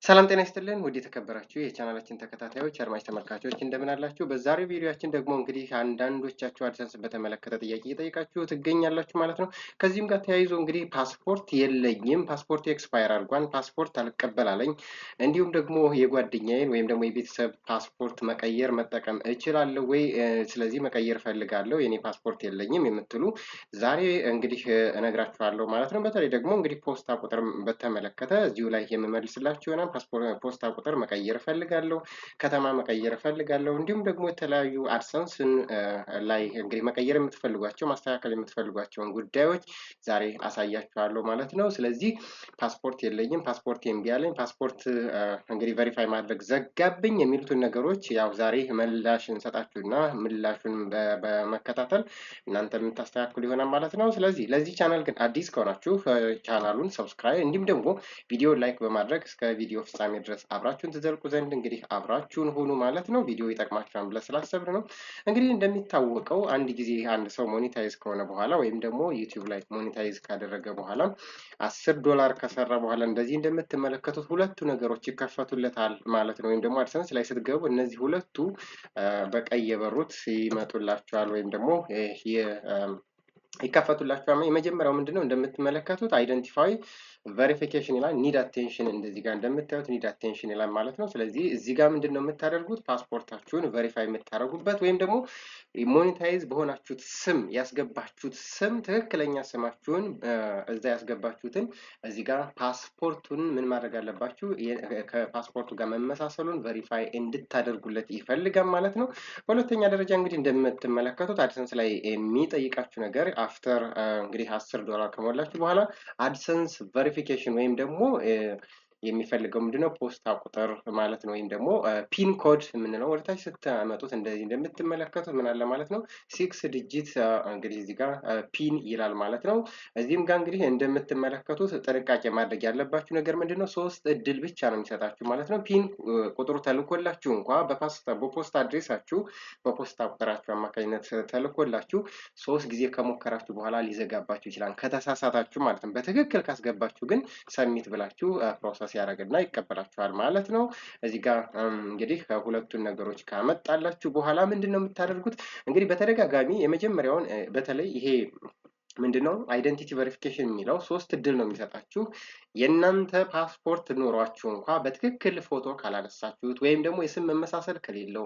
ሰላም ጤና ይስጥልን ውድ የተከበራችሁ የቻናላችን ተከታታዮች አድማጭ ተመልካቾች እንደምን አላችሁ? በዛሬው ቪዲዮአችን ደግሞ እንግዲህ አንዳንዶቻችሁ አድሰንስን በተመለከተ ጥያቄ እየጠየቃችሁ ትገኛላችሁ ማለት ነው። ከዚህም ጋር ተያይዞ እንግዲህ ፓስፖርት የለኝም፣ ፓስፖርት ኤክስፓየር አድርጓል፣ ፓስፖርት አልቀበል አለኝ፣ እንዲሁም ደግሞ የጓደኛዬን ወይም ደግሞ የቤተሰብ ፓስፖርት መቀየር መጠቀም እችላለሁ ወይ? ስለዚህ መቀየር እፈልጋለሁ፣ የኔ ፓስፖርት የለኝም የምትሉ ዛሬ እንግዲህ እነግራችኋለሁ ማለት ነው። በተለይ ደግሞ እንግዲህ ፖስታ ቁጥር በተመለከተ እዚሁ ላይ የምመልስላችሁ ይሆናል። ፖስታ ቁጥር መቀየር እፈልጋለሁ፣ ከተማ መቀየር እፈልጋለሁ፣ እንዲሁም ደግሞ የተለያዩ አድሰንስን ላይ እንግዲህ መቀየር የምትፈልጓቸው ማስተካከል የምትፈልጓቸውን ጉዳዮች ዛሬ አሳያችኋለሁ ማለት ነው። ስለዚህ ፓስፖርት የለኝም፣ ፓስፖርት እምቢ አለኝ፣ ፓስፖርት እንግዲህ ቬሪፋይ ማድረግ ዘጋብኝ የሚሉትን ነገሮች ያው ዛሬ ምላሽ እንሰጣችሁና ምላሹን በመከታተል እናንተ የምታስተካክሉ ይሆናል ማለት ነው። ስለዚህ ለዚህ ቻናል ግን አዲስ ከሆናችሁ ቻናሉን ሰብስክራይብ እንዲሁም ደግሞ ቪዲዮ ላይክ በማድረግ እስከ ቪዲዮ ፍጻሜ ድረስ አብራችሁን ትዘልቁ ዘንድ እንግዲህ አብራችሁን ሁኑ ማለት ነው። ቪዲዮ ይጠቅማችኋል ብለን ስላሰብን ነው። እንግዲህ እንደሚታወቀው አንድ ጊዜ አንድ ሰው ሞኔታይዝ ከሆነ በኋላ ወይም ደግሞ ዩቲዩብ ላይ ሞኔታይዝ ካደረገ በኋላ $10 ከሰራ በኋላ እንደዚህ እንደምትመለከቱት ሁለቱ ነገሮች ይከፈቱለታል ማለት ነው። ወይም ደግሞ አድሰንስ ላይ ስትገቡ እነዚህ ሁለቱ በቀይ የበሩት ይመጡላችኋል ወይም ደግሞ ይከፈቱላችኋል። የመጀመሪያው ምንድነው? እንደምትመለከቱት አይደንቲፋይ ቬሪፊኬሽን ይላል። ኒድ አቴንሽን እንደዚህ ጋር እንደምታዩት ኒድ አቴንሽን ይላል ማለት ነው። ስለዚህ እዚህ ጋር ምንድነው የምታደርጉት? ፓስፖርታችሁን ቬሪፋይ የምታደርጉበት ወይም ደግሞ ሞኔታይዝ በሆናችሁት ስም ያስገባችሁት ስም ትክክለኛ ስማችሁን እዛ ያስገባችሁትን እዚህ ጋር ፓስፖርቱን ምን ማድረግ አለባችሁ? ከፓስፖርቱ ጋር መመሳሰሉን ቬሪፋይ እንድታደርጉለት ይፈልጋል ማለት ነው። በሁለተኛ ደረጃ እንግዲህ እንደምትመለከቱት አድሰንስ ላይ የሚጠይቃችሁ ነገር አፍተር እንግዲህ $10 ከሞላችሁ በኋላ አድሰንስ ቬሪፊኬሽን ወይም ደግሞ የሚፈልገው ምንድነው? ፖስታ ቁጥር ማለት ነው። ወይም ደግሞ ፒን ኮድ የምንለው ወደታች ስትመጡት እንደዚህ እንደምትመለከቱት ምን አለ ማለት ነው 6 ዲጂት እንግዲህ እዚህ ጋር ፒን ይላል ማለት ነው። እዚህም ጋር እንግዲህ እንደምትመለከቱት ጥንቃቄ ማድረግ ያለባችሁ ነገር ምንድነው? 3 እድል ብቻ ነው የሚሰጣችሁ ማለት ነው። ፒን ቁጥሩ ተልኮላችሁ እንኳ በፖስታ አድሬሳችሁ በፖስታ ቁጥራችሁ አማካኝነት ተልኮላችሁ 3 ጊዜ ከሞከራችሁ በኋላ ሊዘጋባችሁ ይችላል ከተሳሳታችሁ ማለት ነው። በትክክል ካስገባችሁ ግን ሰሚት ብላችሁ ፕሮሰስ ያደርግና ይቀበላችኋል ማለት ነው። እዚህ ጋር እንግዲህ ሁለቱን ነገሮች ካመጣላችሁ በኋላ ምንድነው የምታደርጉት? እንግዲህ በተደጋጋሚ የመጀመሪያውን በተለይ ይሄ ምንድነው አይደንቲቲ ቬሪፊኬሽን የሚለው 3 እድል ነው የሚሰጣችሁ። የእናንተ ፓስፖርት ኖሯችሁ እንኳ በትክክል ፎቶ ካላነሳችሁት ወይም ደግሞ የስም መመሳሰል ከሌለው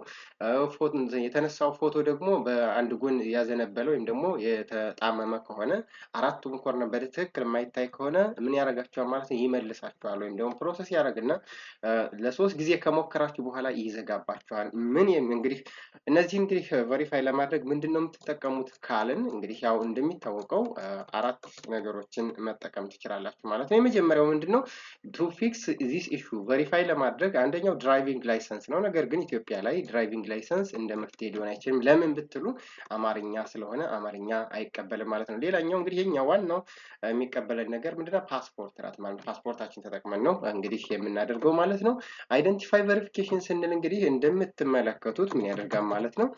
የተነሳው ፎቶ ደግሞ በአንድ ጎን ያዘነበለ ወይም ደግሞ የተጣመመ ከሆነ አራቱም ኮርነር በትክክል የማይታይ ከሆነ ምን ያደርጋችኋል ማለት ነው? ይመልሳችኋል ወይም ደግሞ ፕሮሰስ ያደርግና ለ3 ጊዜ ከሞከራችሁ በኋላ ይዘጋባችኋል። እንግዲህ እነዚህ እንግዲህ ቬሪፋይ ለማድረግ ምንድነው የምትጠቀሙት ካልን እንግዲህ ያው እንደሚታወቀው 4 ነገሮችን መጠቀም ትችላላችሁ ማለት ነው። የመጀመሪያው ምንድነው? ቱ ፊክስ ዚስ ኢሹ ቬሪፋይ ለማድረግ አንደኛው ድራይቪንግ ላይሰንስ ነው። ነገር ግን ኢትዮጵያ ላይ ድራይቪንግ ላይሰንስ እንደ መፍትሄ ሊሆን አይችልም። ለምን ብትሉ አማርኛ ስለሆነ አማርኛ አይቀበልም ማለት ነው። ሌላኛው እንግዲህ የኛ ዋናው የሚቀበለን ነገር ምንድነው? ፓስፖርት ናት ማለት ፓስፖርታችን ተጠቅመን ነው እንግዲህ የምናደርገው ማለት ነው። አይደንቲፋይ ቬሪፊኬሽን ስንል እንግዲህ እንደምትመለከቱት ምን ያደርጋል ማለት ነው?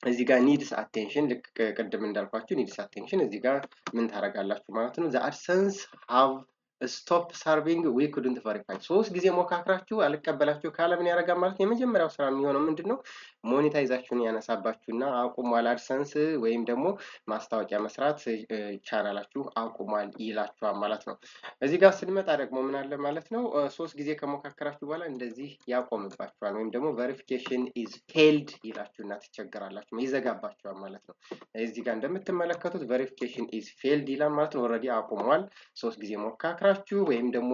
እዚህ ጋር ኒድስ አቴንሽን ልክ ቅድም እንዳልኳችሁ ኒድስ አቴንሽን እዚህ ጋር ምን ታደርጋላችሁ ማለት ነው? ዘ አድሰንስ ሃቭ ስቶፕ ሰርቪንግ ዊ ኩድንት ቨሪፋይ 3 ጊዜ ሞካክራችሁ አልቀበላችሁ ካለ ምን ያደርጋል ማለት ነው? የመጀመሪያው ስራ የሚሆነው ምንድነው? ሞኔታይዛችሁን ያነሳባችሁና አቁሟል አድሰንስ ወይም ደግሞ ማስታወቂያ መስራት ቻናላችሁ አቁሟል ይላችኋል ማለት ነው። እዚህ ጋር ስንመጣ ደግሞ ምን አለ ማለት ነው? 3 ጊዜ ከሞካከራችሁ በኋላ እንደዚህ ያቆምባችኋል ወይም ደግሞ ቬሪፊኬሽን ኢዝ ፌልድ ይላችሁና ትቸገራላችሁ፣ ይዘጋባችኋል ማለት ነው። እዚህ ጋር እንደምትመለከቱት ቬሪፊኬሽን ኢዝ ፌልድ ይላል ማለት ነው። ኦልሬዲ አቁሟል። 3 ጊዜ ሞካክራችሁ ወይም ደግሞ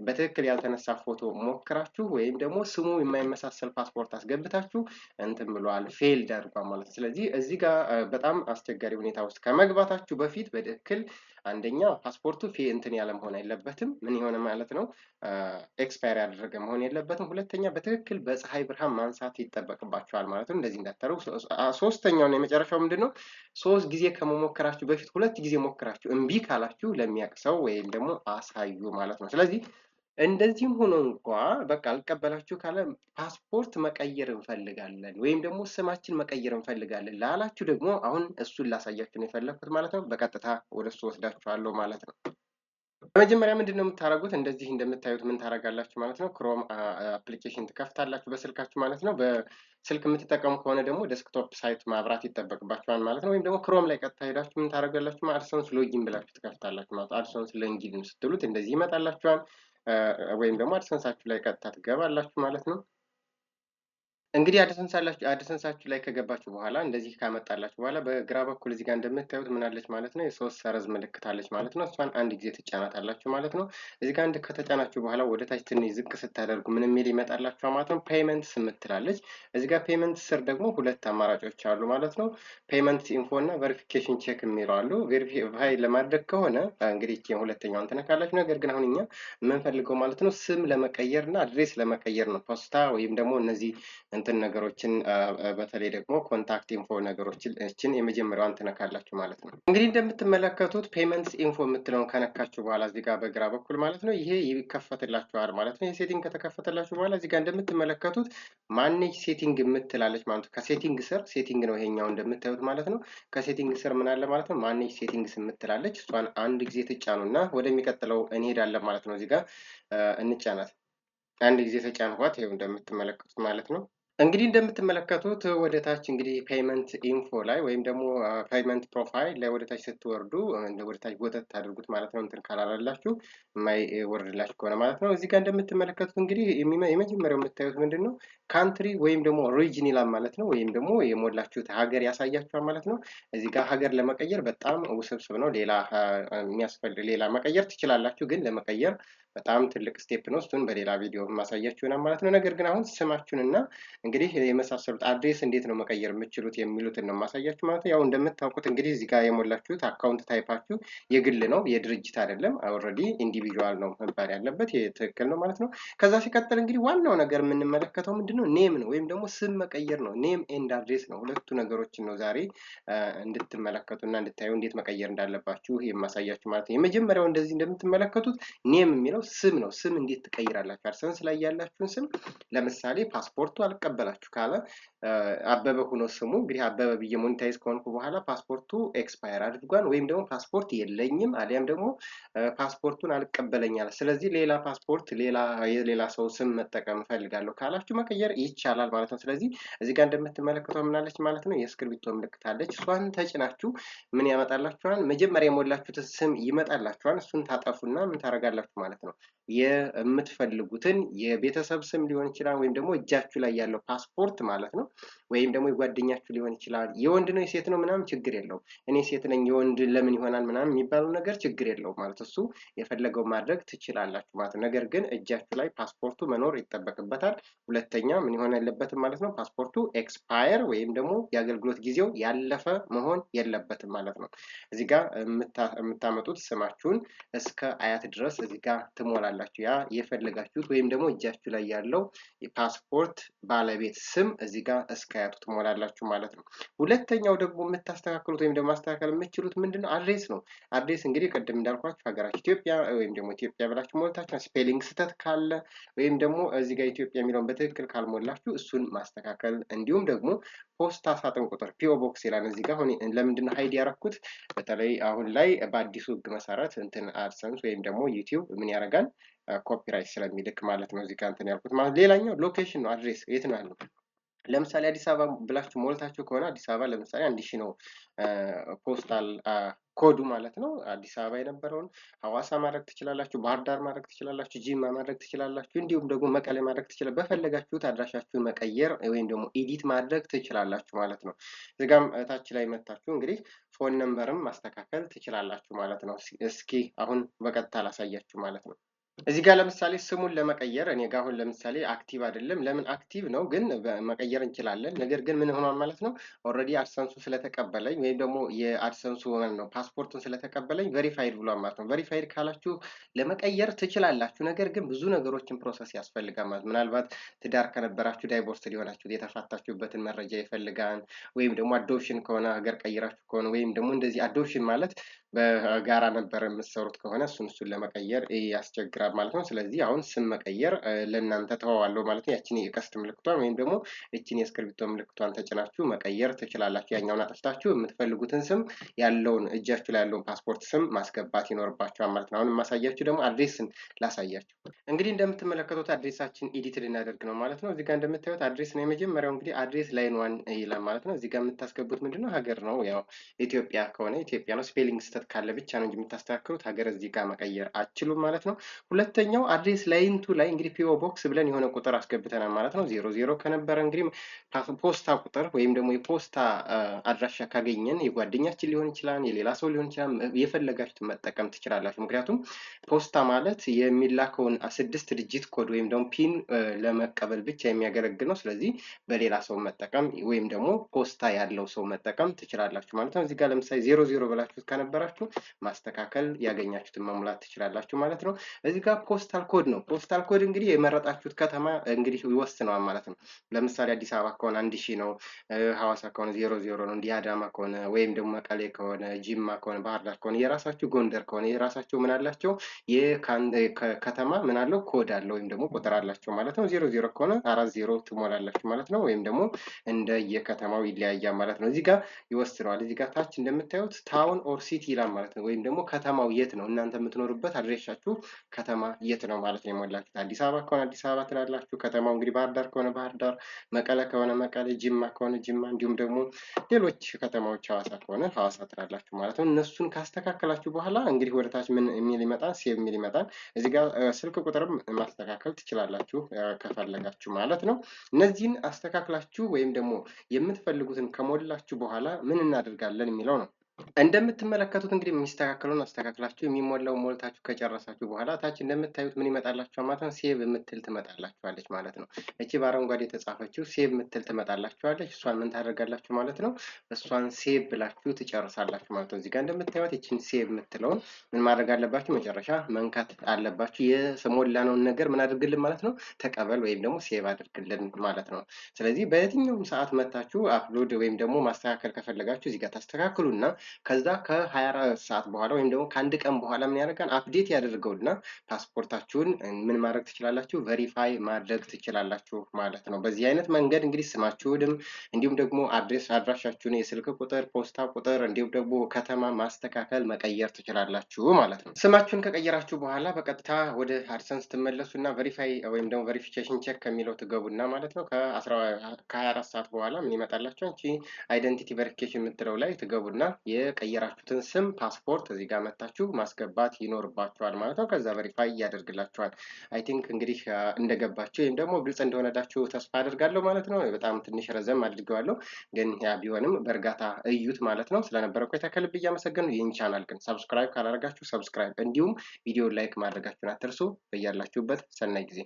በትክክል ያልተነሳ ፎቶ ሞክራችሁ ወይም ደግሞ ስሙ የማይመሳሰል ፓስፖርት አስገብታችሁ እንትን ብሏል ፌልድ አድርጓል ማለት ነው። ስለዚህ እዚህ ጋር በጣም አስቸጋሪ ሁኔታ ውስጥ ከመግባታችሁ በፊት በትክክል አንደኛ ፓስፖርቱ እንትን ያለ መሆን የለበትም። ምን የሆነ ማለት ነው? ኤክስፓየር ያደረገ መሆን የለበትም። ሁለተኛ በትክክል በፀሐይ ብርሃን ማንሳት ይጠበቅባችኋል ማለት ነው። እንደዚህ እንዳታረጉ። ሶስተኛውና የመጨረሻው ምንድነው? 3 ጊዜ ከመሞከራችሁ በፊት 2 ጊዜ ሞክራችሁ እምቢ ካላችሁ ለሚያውቅ ሰው ወይም ደግሞ አሳዩ ማለት ነው። ስለዚህ እንደዚህም ሆኖ እንኳ በቃ አልቀበላችሁ ካለ ፓስፖርት መቀየር እንፈልጋለን ወይም ደግሞ ስማችን መቀየር እንፈልጋለን ላላችሁ ደግሞ አሁን እሱን ላሳያችሁ ነው የፈለኩት ማለት ነው። በቀጥታ ወደ እሱ ወስዳችኋለሁ ማለት ነው። በመጀመሪያ ምንድነው የምታደርጉት? እንደዚህ እንደምታዩት ምን ታደርጋላችሁ ማለት ነው። ክሮም አፕሊኬሽን ትከፍታላችሁ በስልካችሁ ማለት ነው። በስልክ የምትጠቀሙ ከሆነ ደግሞ ዴስክቶፕ ሳይት ማብራት ይጠበቅባችኋል ማለት ነው። ወይም ደግሞ ክሮም ላይ ቀጥታ ሄዳችሁ ምን ታደርጋላችሁ? አድሰንስ ሎጊን ብላችሁ ትከፍታላችሁ ማለት ነው። አድሰንስ ሎጊን ስትሉት እንደዚህ ይመጣላችኋል። ወይም ደግሞ አድሰንሳችሁ ላይ ቀጥታ ትገባላችሁ ማለት ነው። እንግዲህ አድሰንሳችሁ ላይ ከገባችሁ በኋላ እንደዚህ ካመጣላችሁ በኋላ በግራ በኩል እዚህ ጋር እንደምታዩት ምን አለች ማለት ነው፣ የሶስት ሰረዝ ምልክት አለች ማለት ነው። እሷን አንድ ጊዜ ትጫናታላችሁ ማለት ነው። እዚህ ጋር ከተጫናችሁ በኋላ ወደ ታች ትንሽ ዝቅ ስታደርጉ ምን የሚል ይመጣላችሁ ማለት ነው፣ ፔይመንትስ የምትላለች። እዚህ ጋር ፔይመንት ስር ደግሞ ሁለት አማራጮች አሉ ማለት ነው። ፔይመንት ኢንፎ እና ቬሪፊኬሽን ቼክ የሚለው አሉ። ቬሪፋይ ለማድረግ ከሆነ እንግዲህ ሁለተኛውን ትነካላችሁ። ነገር ግን አሁን እኛ የምንፈልገው ማለት ነው ስም ለመቀየር እና አድሬስ ለመቀየር ነው። ፖስታ ወይም ደግሞ እነዚህ እንትን ነገሮችን በተለይ ደግሞ ኮንታክት ኢንፎ ነገሮችን የመጀመሪያዋን ትነካላችሁ ማለት ነው። እንግዲህ እንደምትመለከቱት ፔመንትስ ኢንፎ የምትለውን ከነካችሁ በኋላ እዚህ ጋር በግራ በኩል ማለት ነው ይሄ ይከፈትላችኋል ማለት ነው። የሴቲንግ ከተከፈተላችሁ በኋላ እዚህ ጋር እንደምትመለከቱት ማኔጅ ሴቲንግ የምትላለች ማለት ነው። ከሴቲንግ ስር ሴቲንግ ነው ይሄኛው እንደምታዩት ማለት ነው። ከሴቲንግ ስር ምን አለ ማለት ነው፣ ማኔጅ ሴቲንግስ የምትላለች። እሷን አንድ ጊዜ ትጫኑና ወደሚቀጥለው እንሄዳለን ማለት ነው። እዚህ ጋር እንጫናት። አንድ ጊዜ ተጫንኳት፣ ይኸው እንደምትመለከቱት ማለት ነው። እንግዲህ እንደምትመለከቱት ወደ ታች እንግዲህ ፔይመንት ኢንፎ ላይ ወይም ደግሞ ፔይመንት ፕሮፋይል ላይ ወደ ታች ስትወርዱ ወደ ታች ወተት ታደርጉት ማለት ነው። እንትን ካላላችሁ የማይወርድላችሁ ከሆነ ማለት ነው። እዚህ ጋር እንደምትመለከቱት እንግዲህ የመጀመሪያው የምታዩት ምንድን ነው፣ ካንትሪ ወይም ደግሞ ሪጅን ይላል ማለት ነው። ወይም ደግሞ የሞላችሁት ሀገር ያሳያችኋል ማለት ነው። እዚህ ጋር ሀገር ለመቀየር በጣም ውስብስብ ነው። ሌላ ሌላ መቀየር ትችላላችሁ፣ ግን ለመቀየር በጣም ትልቅ ስቴፕ ነው። እሱን በሌላ ቪዲዮ ማሳያችሁ ይሆናል ማለት ነው። ነገር ግን አሁን ስማችሁንና እንግዲህ የመሳሰሉት አድሬስ እንዴት ነው መቀየር የምችሉት የሚሉትን ነው ማሳያችሁ ማለት ነው። ያው እንደምታውቁት እንግዲህ እዚህ ጋር የሞላችሁት አካውንት ታይፓችሁ የግል ነው፣ የድርጅት አይደለም። ኦልሬዲ ኢንዲቪጁዋል ነው መባል ያለበት፣ ትክክል ነው ማለት ነው። ከዛ ሲቀጥል እንግዲህ ዋናው ነገር የምንመለከተው ምንድነው፣ ኔም ነው ወይም ደግሞ ስም መቀየር ነው። ኔም ኤንድ አድሬስ ነው። ሁለቱ ነገሮችን ነው ዛሬ እንድትመለከቱና እንድታዩ እንዴት መቀየር እንዳለባችሁ የማሳያችሁ ማለት ነው። የመጀመሪያው እንደዚህ እንደምትመለከቱት ኔም የሚለው ስም ነው። ስም እንዴት ትቀይራላችሁ? አድሰንስ ላይ ያላችሁን ስም ለምሳሌ ፓስፖርቱ አልቀበላችሁ ካለ አበበ ሆኖ ስሙ እንግዲህ አበበ ብዬ ሞኔታይዝ ከሆንኩ በኋላ ፓስፖርቱ ኤክስፓየር አድርጓል ወይም ደግሞ ፓስፖርት የለኝም አሊያም ደግሞ ፓስፖርቱን አልቀበለኛል፣ ስለዚህ ሌላ ፓስፖርት የሌላ ሰው ስም መጠቀም እፈልጋለሁ ካላችሁ መቀየር ይቻላል ማለት ነው። ስለዚህ እዚህ ጋር እንደምትመለከተው ምናለች ማለት ነው፣ የእስክሪብቶ ምልክት አለች። እሷን ተጭናችሁ ምን ያመጣላችኋል? መጀመሪያ የሞላችሁትን ስም ይመጣላችኋል። እሱን ታጠፉና ምን ታደርጋላችሁ ማለት ነው፣ የምትፈልጉትን የቤተሰብ ስም ሊሆን ይችላል ወይም ደግሞ እጃችሁ ላይ ያለው ፓስፖርት ማለት ነው፣ ወይም ደግሞ የጓደኛችሁ ሊሆን ይችላል። የወንድ ነው የሴት ነው ምናምን ችግር የለውም። እኔ ሴት ነኝ የወንድ ለምን ይሆናል ምናምን የሚባለው ነገር ችግር የለውም ማለት እሱ የፈለገው ማድረግ ትችላላችሁ ማለት ነው። ነገር ግን እጃችሁ ላይ ፓስፖርቱ መኖር ይጠበቅበታል። ሁለተኛ ምን ይሆን ያለበትም ማለት ነው፣ ፓስፖርቱ ኤክስፓየር ወይም ደግሞ የአገልግሎት ጊዜው ያለፈ መሆን የለበትም ማለት ነው። እዚህ ጋር የምታመጡት ስማችሁን እስከ አያት ድረስ እዚህ ጋር ትሞላላችሁ። ያ የፈለጋችሁት ወይም ደግሞ እጃችሁ ላይ ያለው የፓስፖርት ባለቤት ስም እዚህ ጋር እስከ አያቱ ትሞላላችሁ ማለት ነው። ሁለተኛው ደግሞ የምታስተካክሉት ወይም ደግሞ ማስተካከል የምትችሉት ምንድነው፣ አድሬስ ነው። አድሬስ እንግዲህ ቅድም እንዳልኳችሁ ሀገራችሁ ኢትዮጵያ ወይም ደግሞ ኢትዮጵያ ብላችሁ ሞልታችሁ ስፔሊንግ ስህተት ካለ ወይም ደግሞ እዚህ ጋር ኢትዮጵያ የሚለውን በትክክል ካልሞላችሁ እሱን ማስተካከል፣ እንዲሁም ደግሞ ፖስታ ሳጥን ቁጥር ፒኦ ቦክስ ይላል እዚህ ጋር። ለምንድነው ሀይድ ያደረኩት? በተለይ አሁን ላይ በአዲሱ ህግ መሰረት እንትን አድሰንስ ወይም ደግሞ ዩቲዩብ ምን ያደርጋል፣ ኮፒራይት ስለሚልክ ማለት ነው እዚህ ጋር እንትን ያልኩት ማለት። ሌላኛው ሎኬሽን ነው። አድሬስ የት ነው ያለው? ለምሳሌ አዲስ አበባ ብላችሁ ሞልታችሁ ከሆነ አዲስ አበባ ለምሳሌ 1000 ነው ፖስታል ኮዱ ማለት ነው። አዲስ አበባ የነበረውን ሐዋሳ ማድረግ ትችላላችሁ፣ ባህር ዳር ማድረግ ትችላላችሁ፣ ጂማ ማድረግ ትችላላችሁ፣ እንዲሁም ደግሞ መቀሌ ማድረግ ትችላላችሁ። በፈለጋችሁት አድራሻችሁን መቀየር ወይም ደግሞ ኤዲት ማድረግ ትችላላችሁ ማለት ነው። እዚጋም ታች ላይ መታችሁ እንግዲህ ፎን ነምበርም ማስተካከል ትችላላችሁ ማለት ነው። እስኪ አሁን በቀጥታ ላሳያችሁ ማለት ነው። እዚህ ጋር ለምሳሌ ስሙን ለመቀየር እኔ ጋር አሁን ለምሳሌ አክቲቭ አይደለም። ለምን አክቲቭ ነው ግን መቀየር እንችላለን። ነገር ግን ምን ሆኗል ማለት ነው፣ ኦልሬዲ አድሰንሱ ስለተቀበለኝ ወይም ደግሞ የአድሰንሱ ነው ፓስፖርቱን ስለተቀበለኝ ቬሪፋይድ ብሏል ማለት ነው። ቬሪፋይድ ካላችሁ ለመቀየር ትችላላችሁ። ነገር ግን ብዙ ነገሮችን ፕሮሰስ ያስፈልጋል ማለት። ምናልባት ትዳር ከነበራችሁ ዳይቮርስ ሊሆናችሁ የተፋታችሁበትን መረጃ ይፈልጋል። ወይም ደግሞ አዶፕሽን ከሆነ ሀገር ቀይራችሁ ከሆነ ወይም ደግሞ እንደዚህ አዶፕሽን ማለት በጋራ ነበር የምትሰሩት ከሆነ እሱን ለመቀየር ያስቸግራል ማለት ነው። ስለዚህ አሁን ስም መቀየር ለእናንተ ተዋዋለሁ ማለት ነው። ያችን የቀስት ምልክቷን ወይም ደግሞ እችን የእስክሪብቶ ምልክቷን ተጭናችሁ መቀየር ትችላላችሁ። ያኛውን አጥፍታችሁ የምትፈልጉትን ስም ያለውን እጃችሁ ላይ ያለውን ፓስፖርት ስም ማስገባት ይኖርባችኋል ማለት ነው። አሁን የማሳያችሁ ደግሞ አድሬስን ላሳያችሁ። እንግዲህ እንደምትመለከቱት አድሬሳችን ኤዲት ልናደርግ ነው ማለት ነው። እዚህ ጋር እንደምታዩት አድሬስ ነው የመጀመሪያው። እንግዲህ አድሬስ ላይን ዋን ይላል ማለት ነው። እዚህ ጋር የምታስገቡት ምንድነው ሀገር ነው። ያው ኢትዮጵያ ከሆነ ኢትዮጵያ ነው። ስፔሊንግ ስህተት ካለ ብቻ ነው እንጂ የምታስተካክሉት ሀገር እዚህ ጋር መቀየር አትችሉም ማለት ነው። ሁለተኛው አድሬስ ላይን ቱ ላይ እንግዲህ ፒኦ ቦክስ ብለን የሆነ ቁጥር አስገብተናል ማለት ነው። 00 ከነበረ እንግዲህ ፖስታ ቁጥር ወይም ደግሞ የፖስታ አድራሻ ካገኘን የጓደኛችን ሊሆን ይችላል፣ የሌላ ሰው ሊሆን ይችላል፣ የፈለጋችሁትን መጠቀም ትችላላችሁ። ምክንያቱም ፖስታ ማለት የሚላከውን 6 ዲጂት ኮድ ወይም ደግሞ ፒን ለመቀበል ብቻ የሚያገለግል ነው። ስለዚህ በሌላ ሰው መጠቀም ወይም ደግሞ ፖስታ ያለው ሰው መጠቀም ትችላላችሁ ማለት ነው። እዚህ ጋር ለምሳሌ 00 ብላችሁት ከነበራችሁ ማስተካከል ያገኛችሁትን መሙላት ትችላላችሁ ማለት ነው። እዚህ ጋር ፖስታል ኮድ ነው። ፖስታል ኮድ እንግዲህ የመረጣችሁት ከተማ እንግዲህ ይወስነዋል ማለት ነው። ለምሳሌ አዲስ አበባ ከሆነ 1000 ነው፣ ሐዋሳ ከሆነ 00 ነው፣ እንዲህ አዳማ ከሆነ ወይም ደግሞ መቀሌ ከሆነ፣ ጂማ ከሆነ፣ ባህር ዳር ከሆነ የራሳችሁ፣ ጎንደር ከሆነ የራሳቸው ምን አላቸው ከተማ ምን አለው ኮድ አለው ወይም ደግሞ ቁጥር አላቸው ማለት ነው። 00 ከሆነ 40 ትሞላላችሁ ማለት ነው። ወይም ደግሞ እንደ የከተማው ይለያያል ማለት ነው። እዚህ ጋር ይወስነዋል። እዚህ ጋር ታች እንደምታዩት ታውን ኦር ሲቲ ይላል ማለት ነው። ወይም ደግሞ ከተማው የት ነው እናንተ የምትኖሩበት አድሬሻችሁ ከተማ የት ነው ማለት ነው የሞላችሁት። አዲስ አበባ ከሆነ አዲስ አበባ ትላላችሁ። ከተማው እንግዲህ ባህር ዳር ከሆነ ባህር ዳር፣ መቀለ ከሆነ መቀለ፣ ጅማ ከሆነ ጅማ፣ እንዲሁም ደግሞ ሌሎች ከተማዎች ሐዋሳ ከሆነ ሐዋሳ ትላላችሁ ማለት ነው። እነሱን ካስተካከላችሁ በኋላ እንግዲህ ወደ ታች ምን የሚል ይመጣል? ሴቭ የሚል ይመጣል። እዚህ ጋር ስልክ ቁጥርም ማስተካከል ትችላላችሁ ከፈለጋችሁ ማለት ነው። እነዚህን አስተካክላችሁ ወይም ደግሞ የምትፈልጉትን ከሞላችሁ በኋላ ምን እናደርጋለን የሚለው ነው። እንደምትመለከቱት እንግዲህ የሚስተካከለውን አስተካክላችሁ የሚሞላው ሞልታችሁ ከጨረሳችሁ በኋላ ታች እንደምታዩት ምን ይመጣላችኋል ማለት ነው። ሴቭ የምትል ትመጣላችኋለች ማለት ነው። እቺ በአረንጓዴ የተጻፈችው ሴቭ የምትል ትመጣላችኋለች። እሷን ምን ታደርጋላችሁ ማለት ነው። እሷን ሴቭ ብላችሁ ትጨርሳላችሁ ማለት ነው። እዚህ ጋር እንደምታዩት እቺን ሴቭ የምትለውን ምን ማድረግ አለባችሁ? መጨረሻ መንካት አለባችሁ። የሞላነውን ነገር ምን አድርግልን ማለት ነው፣ ተቀበል ወይም ደግሞ ሴቭ አድርግልን ማለት ነው። ስለዚህ በየትኛውም ሰዓት መታችሁ አፕሎድ ወይም ደግሞ ማስተካከል ከፈለጋችሁ እዚህ ጋር ታስተካክሉና ከዛ ከ24 ሰዓት በኋላ ወይም ደግሞ ከአንድ ቀን በኋላ ምን ያደርጋል? አፕዴት ያደርገውና ፓስፖርታችሁን ምን ማድረግ ትችላላችሁ? ቬሪፋይ ማድረግ ትችላላችሁ ማለት ነው። በዚህ አይነት መንገድ እንግዲህ ስማችሁንም እንዲሁም ደግሞ አድራሻችሁን፣ የስልክ ቁጥር፣ ፖስታ ቁጥር እንዲሁም ደግሞ ከተማ ማስተካከል መቀየር ትችላላችሁ ማለት ነው። ስማችሁን ከቀየራችሁ በኋላ በቀጥታ ወደ አድሰንስ ትመለሱና ቬሪፋይ ወይም ደግሞ ቬሪፊኬሽን ቼክ ከሚለው ትገቡና ማለት ነው ከ24 ሰዓት በኋላ ምን ይመጣላችሁ? እንቺ አይደንቲቲ ቬሪፊኬሽን የምትለው ላይ ትገቡና የቀየራችሁትን ስም ፓስፖርት እዚህ ጋር መታችሁ ማስገባት ይኖርባችኋል ማለት ነው። ከዛ ቬሪፋይ ያደርግላችኋል። አይ ቲንክ እንግዲህ እንደገባችሁ ወይም ደግሞ ግልጽ እንደሆነላችሁ ተስፋ አደርጋለሁ ማለት ነው። በጣም ትንሽ ረዘም አድርገዋለሁ፣ ግን ያ ቢሆንም በእርጋታ እዩት ማለት ነው። ስለነበረ ቆይታ ከልብ እያመሰገኑ ይህን ቻናል ግን ሰብስክራይብ ካላደረጋችሁ ሰብስክራይብ፣ እንዲሁም ቪዲዮ ላይክ ማድረጋችሁን አትርሱ። በያላችሁበት ሰናይ ጊዜ